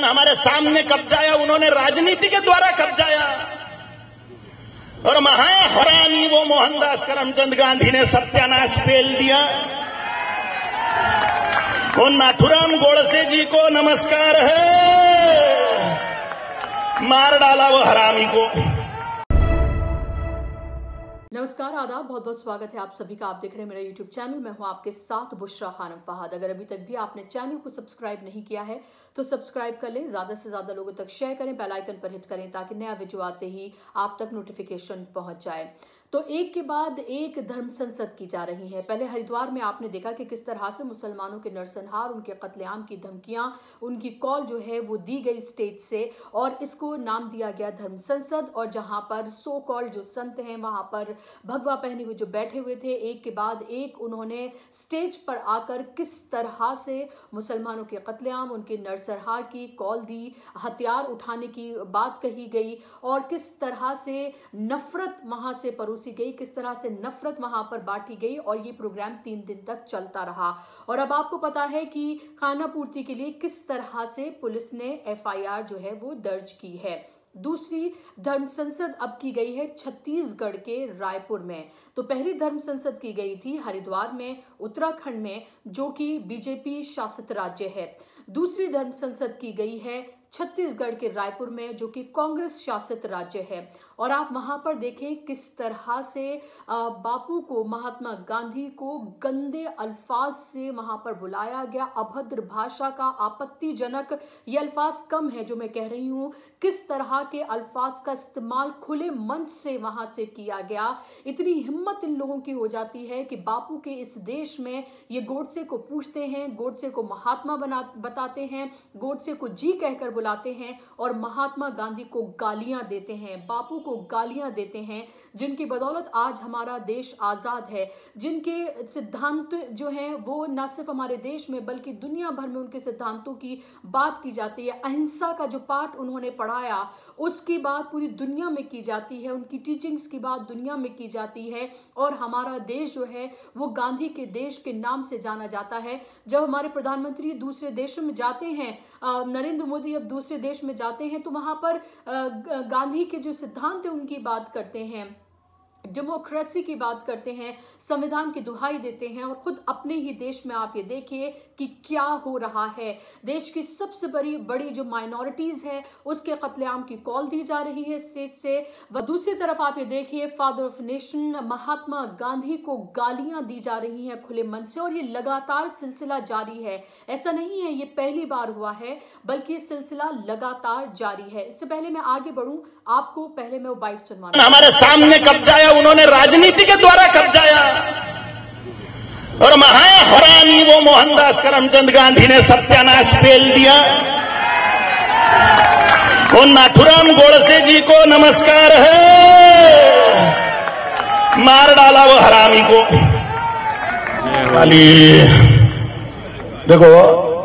हमारे सामने कब्जाया, उन्होंने राजनीति के द्वारा कब्जाया। और महाहरामी वो मोहनदास करमचंद गांधी ने सत्यानाश पेल दिया। वो नाथुराम गोडसे जी को नमस्कार है, मार डाला वो हरामी को। नमस्कार, आदाब, बहुत बहुत स्वागत है आप सभी का। आप देख रहे हैं मेरा YouTube चैनल। मैं हूं आपके साथ बुशरा खानम फहाद। अगर अभी तक भी आपने चैनल को सब्सक्राइब नहीं किया है तो सब्सक्राइब कर लें, ज्यादा से ज्यादा लोगों तक शेयर करें, बेल आइकन पर हिट करें ताकि नया वीडियो आते ही आप तक नोटिफिकेशन पहुंच जाए। तो एक के बाद एक धर्म संसद की जा रही है। पहले हरिद्वार में आपने देखा कि किस तरह से मुसलमानों के नरसंहार, उनके कत्लेआम की धमकियां, उनकी कॉल जो है वो दी गई स्टेज से, और इसको नाम दिया गया धर्म संसद। और जहां पर सो कॉल्ड जो संत हैं वहां पर भगवा पहने हुए जो बैठे हुए थे, एक के बाद एक उन्होंने स्टेज पर आकर किस तरह से मुसलमानों के कत्लेआम, उनके नरसंहार की कॉल दी, हथियार उठाने की बात कही गई, और किस तरह से नफरत वहां से परोसी गई, किस तरह से नफरत वहां पर बांटी गई। और ये प्रोग्राम 3 दिन तक चलता रहा। और अब आपको पता है कि खाना पूर्ति के लिए किस तरह से पुलिस ने FIR जो है वो दर्ज की है। दूसरी धर्म संसद अब की गई है छत्तीसगढ़ के रायपुर में। तो पहली धर्म संसद की गई थी हरिद्वार में, उत्तराखंड में, जो कि BJP शासित राज्य है। दूसरी धर्म संसद की गई है छत्तीसगढ़ के रायपुर में, जो कि कांग्रेस शासित राज्य है। और आप वहां पर देखें किस तरह से बापू को, महात्मा गांधी को गंदे अल्फाज से वहां पर बुलाया गया। अभद्र भाषा का, आपत्तिजनक, ये अल्फाज कम है जो मैं कह रही हूं, किस तरह के अल्फाज का इस्तेमाल खुले मंच से वहां से किया गया। इतनी हिम्मत इन लोगों की हो जाती है कि बापू के इस देश में ये गोडसे को पूछते हैं, गोडसे को महात्मा बताते हैं, गोडसे को जी कहकर बुलाते हैं, और महात्मा गांधी को गालियां देते हैं, बापू को गालियां देते हैं, जिनकी बदौलत आज हमारा देश आजाद है। जिनके सिद्धांत जो हैं वो न सिर्फ हमारे देश में बल्कि दुनिया भर में उनके सिद्धांतों की बात की जाती है। अहिंसा का जो पाठ उन्होंने पढ़ाया उसकी बात पूरी दुनिया में की जाती है, उनकी टीचिंग्स की बात दुनिया में की जाती है। और हमारा देश जो है वो गांधी के देश के नाम से जाना जाता है। जब हमारे प्रधानमंत्री दूसरे देशों में जाते हैं, नरेंद्र मोदी अब दूसरे देश में जाते हैं, तो वहां पर गांधी के जो सिद्धांत है उनकी बात करते हैं, डेमोक्रेसी की बात करते हैं, संविधान की दुहाई देते हैं। और खुद अपने ही देश में आप ये देखिए कि क्या हो रहा है। देश की सबसे बड़ी जो माइनॉरिटीज है उसके कत्लेआम की कॉल दी जा रही है स्टेज से। व दूसरी तरफ आप ये देखिए father of nation Mahatma Gandhi को गालियां दी जा रही हैं खुले मन से। और ये लगातार सिलसिला जारी है। ऐसा नहीं है ये पहली बार हुआ है, बल्कि ये सिलसिला लगातार जारी है। इससे पहले मैं आगे बढ़ूं, आपको पहले मैं वो बाइट सुनवाना। हमारे सामने कब्जाया, उन्होंने राजनीति के द्वारा कब्जाया। और महाहरामी वो मोहनदास करमचंद गांधी ने सत्यानाश पेल दिया। वो नाथुराम गोडसे जी को नमस्कार है, मार डाला वो हरामी को। खाली देखो,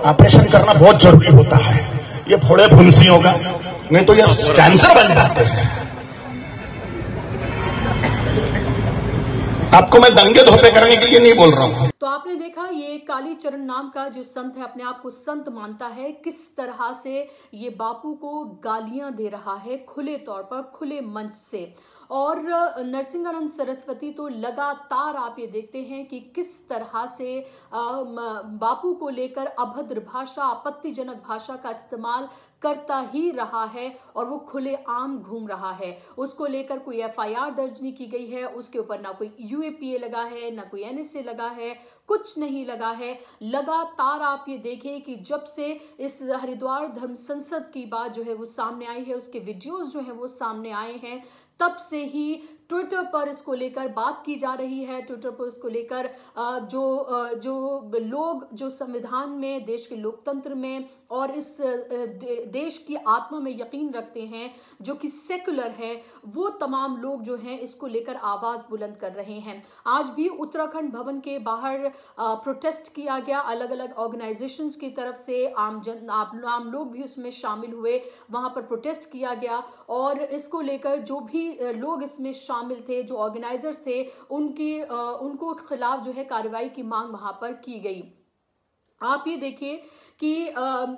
ऑपरेशन करना बहुत जरूरी होता है ये फोड़े फुंसियों का, नहीं तो ये कैंसर बन जाते हैं। आपको मैं दंगे धोपे करने के लिए नहीं बोल रहा हूं। तो आपने देखा ये कालीचरण नाम का जो संत है, अपने आप को संत मानता है, किस तरह से ये बापू को गालियां दे रहा है खुले तौर पर, खुले मंच से। और नरसिंहानंद सरस्वती तो लगातार आप ये देखते हैं कि किस तरह से बापू को लेकर अभद्र भाषा, आपत्तिजनक भाषा का इस्तेमाल करता ही रहा है, और वो खुले आम घूम रहा है। उसको लेकर कोई FIR दर्ज नहीं की गई है, उसके ऊपर ना कोई UAPA लगा है, ना कोई NSA लगा है, कुछ नहीं लगा है। लगातार आप ये देखें कि जब से इस हरिद्वार धर्म संसद की बात जो है वो सामने आई है, उसके वीडियोस जो है वो सामने आए हैं, तब से ही ट्विटर पर इसको लेकर बात की जा रही है। ट्विटर पर इसको लेकर जो लोग जो संविधान में, देश के लोकतंत्र में और इस देश की आत्मा में यकीन रखते हैं, जो कि सेकुलर है, वो तमाम लोग जो हैं इसको लेकर आवाज बुलंद कर रहे हैं। आज भी उत्तराखंड भवन के बाहर प्रोटेस्ट किया गया, अलग अलग ऑर्गेनाइजेशंस की तरफ से आम लोग भी उसमें शामिल हुए, वहां पर प्रोटेस्ट किया गया। और इसको लेकर जो भी लोग इसमें शामिल थे, जो ऑर्गेनाइजर्स थे, उनको खिलाफ जो है कार्रवाई की मांग वहां पर की गई। आप ये देखिए कि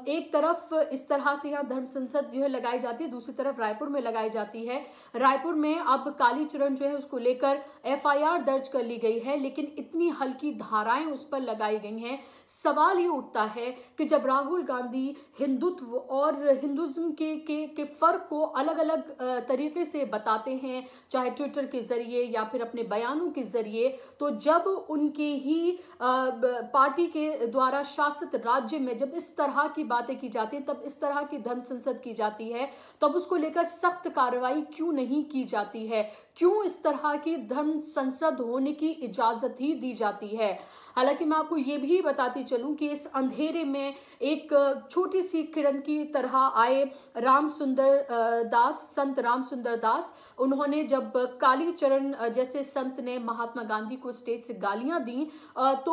एक तरफ इस तरह से यहाँ धर्म संसद जो है लगाई जाती है, दूसरी तरफ रायपुर में लगाई जाती है। रायपुर में अब कालीचरण जो है उसको लेकर FIR दर्ज कर ली गई है, लेकिन इतनी हल्की धाराएं उस पर लगाई गई हैं। सवाल ये उठता है कि जब राहुल गांधी हिंदुत्व और हिंदुइज्म के फर्क को अलग अलग तरीके से बताते हैं, चाहे ट्विटर के जरिए या फिर अपने बयानों के जरिए, तो जब उनके ही पार्टी के द्वारा शासित राज्य में जब इस तरह की बातें की जाती है, तब इस तरह की धर्म संसद की जाती है, तब उसको लेकर सख्त कार्रवाई क्यों नहीं की जाती है? क्यों इस तरह की धर्म संसद होने की इजाजत ही दी जाती है? हालांकि मैं आपको ये भी बताती चलूं कि इस अंधेरे में एक छोटी सी किरण की तरह आए संत राम सुंदर दास, उन्होंने जब कालीचरण जैसे संत ने महात्मा गांधी को स्टेज से गालियां दी, तो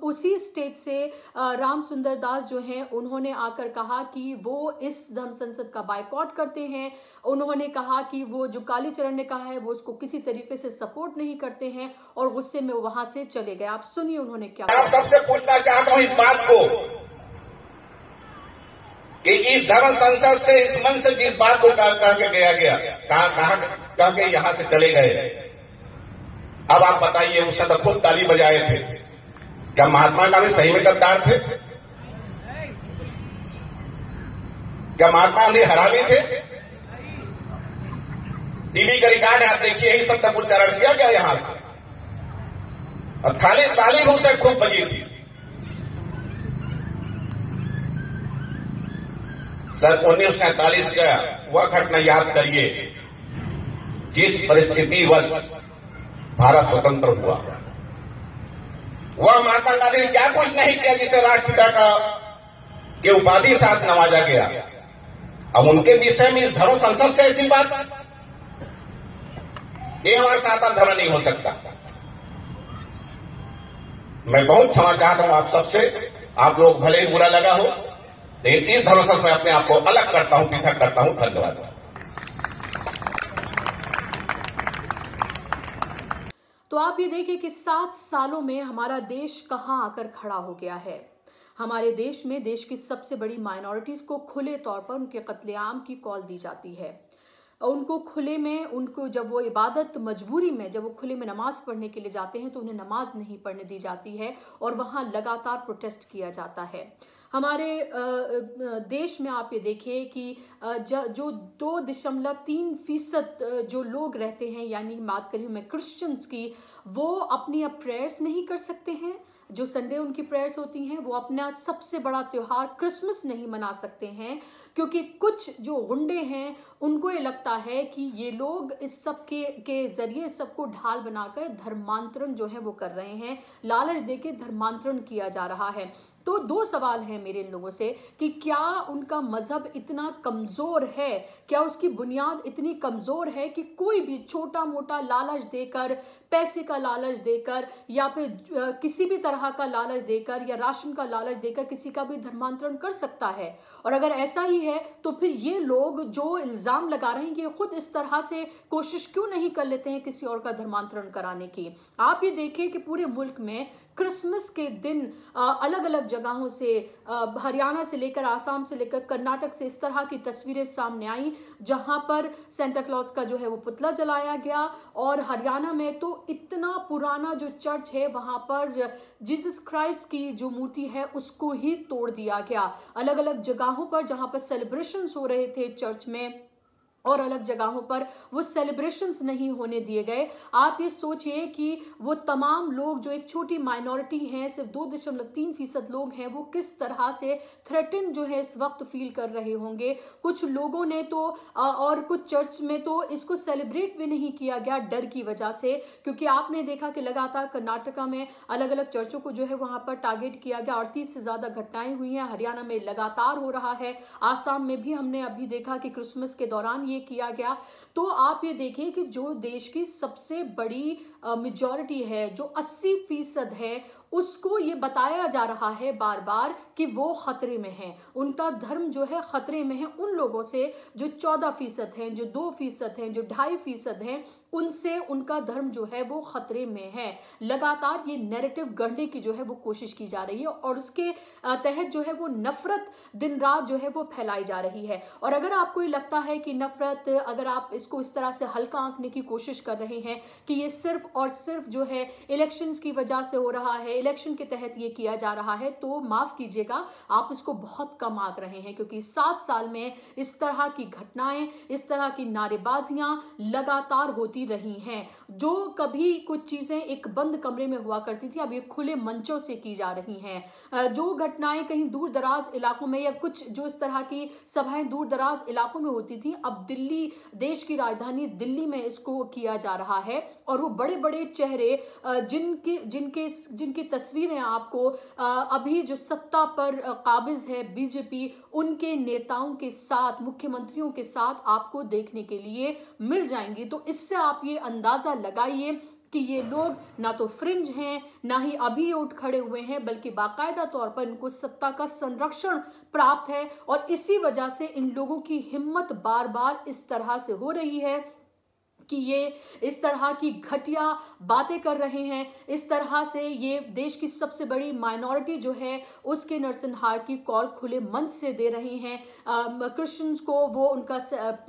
उसी स्टेज से राम सुंदर दास जो हैं उन्होंने आकर कहा कि वो इस धर्म संसद का बायकॉट करते हैं। उन्होंने कहा कि वो जो कालीचरण ने कहा है वो उसको किसी तरीके से सपोर्ट नहीं करते हैं, और गुस्से में वहां से चले गए। आप सुनिए उन्होंने क्या। आप सबसे पूछना चाहता हूं इस बात को कि इस धर्म संसद से, इस मन से जिस बात को कह के कह के यहां से चले गए, अब आप बताइए, उसने तो खुद ताली बजाए थे। क्या महात्मा गांधी सही में गद्दार थे? क्या महात्मा गांधी हरामी थे? टीवी का रिकॉर्ड है, आप देखिए, यही सब तक उच्चारण किया गया यहां से, और खाली ताली उनसे खूब बजी थी। सन 1947 का वह घटना याद करिए जिस परिस्थिति वश भारत स्वतंत्र हुआ। वह महात्मा गांधी ने क्या कुछ नहीं किया जिसे राष्ट्रपिता का के उपाधि साथ नवाजा गया। अब उनके विषय में इस धर्म संसद से ऐसी बात, ये हमारा सनातन धर्म नहीं हो सकता। मैं बहुत क्षमा चाहता हूं आप सबसे, आप लोग भले ही बुरा लगा हो, लेकिन इस धर्म संसद में अपने आप को अलग करता हूं, पृथक करता हूं। धन्यवाद। तो आप ये देखिए कि 7 सालों में हमारा देश कहां आकर खड़ा हो गया है। हमारे देश में देश की सबसे बड़ी माइनॉरिटीज को खुले तौर पर उनके कत्लेआम की कॉल दी जाती है। उनको खुले में, उनको जब वो इबादत मजबूरी में, जब वो खुले में नमाज पढ़ने के लिए जाते हैं तो उन्हें नमाज नहीं पढ़ने दी जाती है, और वहां लगातार प्रोटेस्ट किया जाता है। हमारे देश में आप ये देखिए कि जो 2.3% जो लोग रहते हैं, यानी बात करी मैं क्रिश्चियंस की, वो अपनी अब प्रेयर्स नहीं कर सकते हैं। जो संडे उनकी प्रेयर्स होती हैं, वो अपना सबसे बड़ा त्योहार क्रिसमस नहीं मना सकते हैं, क्योंकि कुछ जो गुंडे हैं उनको ये लगता है कि ये लोग इस सब के जरिए सबको ढाल बनाकर धर्मांतरण जो है वो कर रहे हैं, लालच देके धर्मांतरण किया जा रहा है। तो 2 सवाल हैं मेरे इन लोगों से कि क्या उनका मजहब इतना कमजोर है, क्या उसकी बुनियाद इतनी कमजोर है कि कोई भी छोटा मोटा लालच देकर, पैसे का लालच देकर, या फिर किसी भी तरह का लालच देकर, या राशन का लालच देकर किसी का भी धर्मांतरण कर सकता है? और अगर ऐसा ही है तो फिर ये लोग जो इल्जाम लगा रहे हैं, ये खुद इस तरह से कोशिश क्यों नहीं कर लेते हैं किसी और का धर्मांतरण कराने की? आप ये देखिए कि पूरे मुल्क में क्रिसमस के दिन अलग अलग जगहों से, हरियाणा से लेकर आसाम से लेकर कर्नाटक से, इस तरह की तस्वीरें सामने आई जहां पर सेंटा क्लॉज का जो है वो पुतला जलाया गया। और हरियाणा में तो इतना पुराना जो चर्च है वहां पर जीसस क्राइस्ट की जो मूर्ति है उसको ही तोड़ दिया गया। अलग अलग जगहों पर जहां पर सेलिब्रेशंस हो रहे थे चर्च में, और अलग जगहों पर वो सेलिब्रेशंस नहीं होने दिए गए। आप ये सोचिए कि वो तमाम लोग जो एक छोटी माइनॉरिटी हैं, सिर्फ 2.3% लोग हैं, वो किस तरह से थ्रेटन जो है इस वक्त फील कर रहे होंगे। कुछ लोगों ने तो और कुछ चर्च में तो इसको सेलिब्रेट भी नहीं किया गया डर की वजह से, क्योंकि आपने देखा कि लगातार कर्नाटका में अलग अलग चर्चों को जो है वहां पर टारगेट किया गया। 38 से ज्यादा घटनाएं हुई हैं। हरियाणा में लगातार हो रहा है, आसाम में भी हमने अभी देखा कि क्रिसमस के दौरान किया गया। तो आप ये देखिए कि जो देश की सबसे बड़ी मेजॉरिटी है, जो 80% है, उसको ये बताया जा रहा है बार बार कि वो खतरे में है, उनका धर्म जो है खतरे में है उन लोगों से जो 14% हैं, जो 2% हैं, जो 2.5% हैं, उनसे उनका धर्म जो है वो खतरे में है। लगातार ये नैरेटिव गढ़ने की जो है वो कोशिश की जा रही है और उसके तहत जो है वो नफरत दिन रात जो है वो फैलाई जा रही है। और अगर आपको ये लगता है कि नफरत, अगर आप इसको इस तरह से हल्का आंकने की कोशिश कर रहे हैं कि ये सिर्फ और सिर्फ जो है इलेक्शंस की वजह से हो रहा है, इलेक्शन के तहत ये किया जा रहा है, तो माफ कीजिएगा, आप इसको बहुत कम आंक रहे हैं। क्योंकि 7 साल में इस तरह की घटनाएं, इस तरह की नारेबाजियां लगातार होती रही हैं। जो कभी कुछ चीजें एक बंद कमरे में हुआ करती थी, अब ये खुले मंचों से की जा रही हैं। जो घटनाएं कहीं दूर दराज इलाकों में, या कुछ जो इस तरह की सभाएं दूर दराज इलाकों में होती थी, अब दिल्ली, देश की राजधानी दिल्ली में इसको किया जा रहा है। और वो बड़े बड़े चेहरे जिनकी तस्वीरें आपको अभी जो सत्ता पर काबिज है बीजेपी, उनके नेताओं के साथ, मुख्यमंत्रियों के साथ आपको देखने के लिए मिल जाएंगी। तो इससे आप ये अंदाजा लगाइए कि ये लोग ना तो फ्रिंज हैं, ना ही अभी उठ खड़े हुए हैं, बल्कि बाकायदा तौर पर इनको सत्ता का संरक्षण प्राप्त है। और इसी वजह से इन लोगों की हिम्मत बार बार इस तरह से हो रही है कि ये इस तरह की घटिया बातें कर रहे हैं। इस तरह से ये देश की सबसे बड़ी माइनॉरिटी जो है उसके नरसंहार की कॉल खुले मंच से दे रहे हैं। क्रिश्चियंस को वो उनका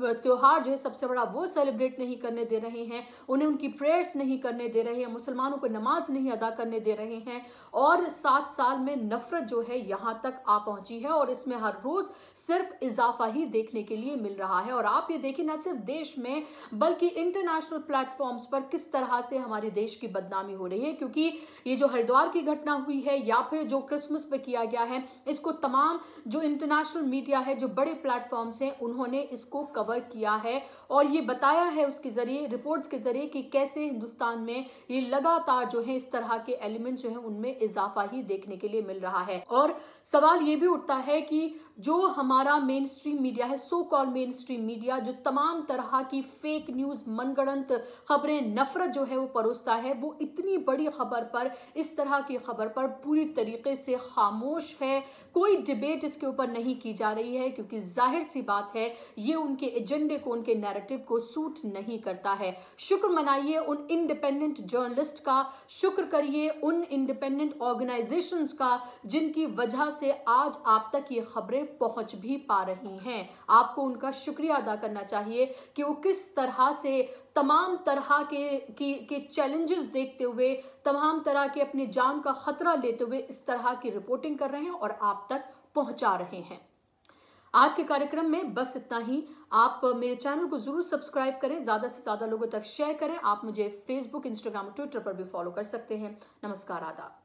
त्योहार जो है सबसे बड़ा वो सेलिब्रेट नहीं करने दे रहे हैं, उन्हें उनकी प्रेयर्स नहीं करने दे रहे हैं, मुसलमानों को नमाज नहीं अदा करने दे रहे हैं। और 7 साल में नफरत जो है यहाँ तक आ पहुंची है और इसमें हर रोज सिर्फ इजाफा ही देखने के लिए मिल रहा है। और आप ये देखिए, न सिर्फ देश में बल्कि इंटरनेशनल प्लेटफॉर्म्स पर किस तरह से हमारे देश की बदनामी हो रही है। क्योंकि ये जो हरिद्वार की घटना हुई है या फिर जो क्रिसमस पे किया गया है, इसको तमाम जो इंटरनेशनल मीडिया है, जो बड़े प्लेटफॉर्म्स हैं, उन्होंने इसको कवर किया है और ये बताया है उसके जरिए, रिपोर्ट्स के जरिए, कि कैसे हिंदुस्तान में ये लगातार जो है इस तरह के एलिमेंट्स जो है उनमें इजाफा ही देखने के लिए मिल रहा है। और सवाल ये भी उठता है कि जो हमारा मेन स्ट्रीम मीडिया है, सो कॉल मेन स्ट्रीम मीडिया, जो तमाम तरह की फेक न्यूज, मनगढ़ंत खबरें, नफरत जो है वो परोसता है, वो इतनी बड़ी खबर पर, इस तरह की खबर पर पूरी तरीके से खामोश है। कोई डिबेट इसके ऊपर नहीं की जा रही है क्योंकि जाहिर सी बात है ये उनके एजेंडे को, उनके नैरेटिव को सूट नहीं करता है। शुक्र मनाइए उन इंडिपेंडेंट जर्नलिस्ट का, शुक्र करिए उन इंडिपेंडेंट ऑर्गेनाइजेशंस का जिनकी वजह से आज आप तक ये खबरें पहुंच भी पा रही हैं। आपको उनका शुक्रिया अदा करना चाहिए कि वो किस तरह से तमाम तरह के चैलेंजेस देखते हुए, तमाम तरह के अपनी जान का खतरा लेते हुए इस तरह की रिपोर्टिंग कर रहे हैं और आप तक पहुंचा रहे हैं। आज के कार्यक्रम में बस इतना ही। आप मेरे चैनल को जरूर सब्सक्राइब करें, ज्यादा से ज्यादा लोगों तक शेयर करें। आप मुझे फेसबुक, इंस्टाग्राम, ट्विटर पर भी फॉलो कर सकते हैं। नमस्कार, आदाब।